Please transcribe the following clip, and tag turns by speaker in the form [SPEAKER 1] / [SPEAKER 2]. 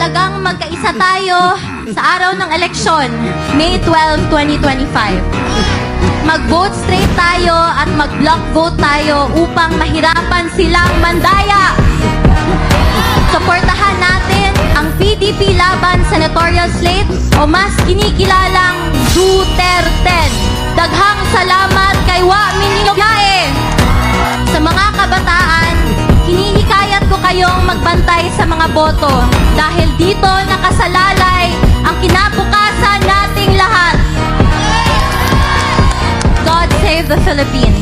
[SPEAKER 1] talagang magkaisa tayo sa araw ng eleksyon, May 12, 2025. Mag-vote straight tayo at mag-block vote tayo upang mahirapan silang mandaya. Suportahan natin ang PDP laban senatorial slate o mas kinikilalang Duterte. Daghang salamat kay Wa Minyogae. Sa mga kabataan, hinihikayat ko kayong magbantay sa mga boto dahil dito nakasalalay ang kinabukasan nating lahat. God save the Philippines.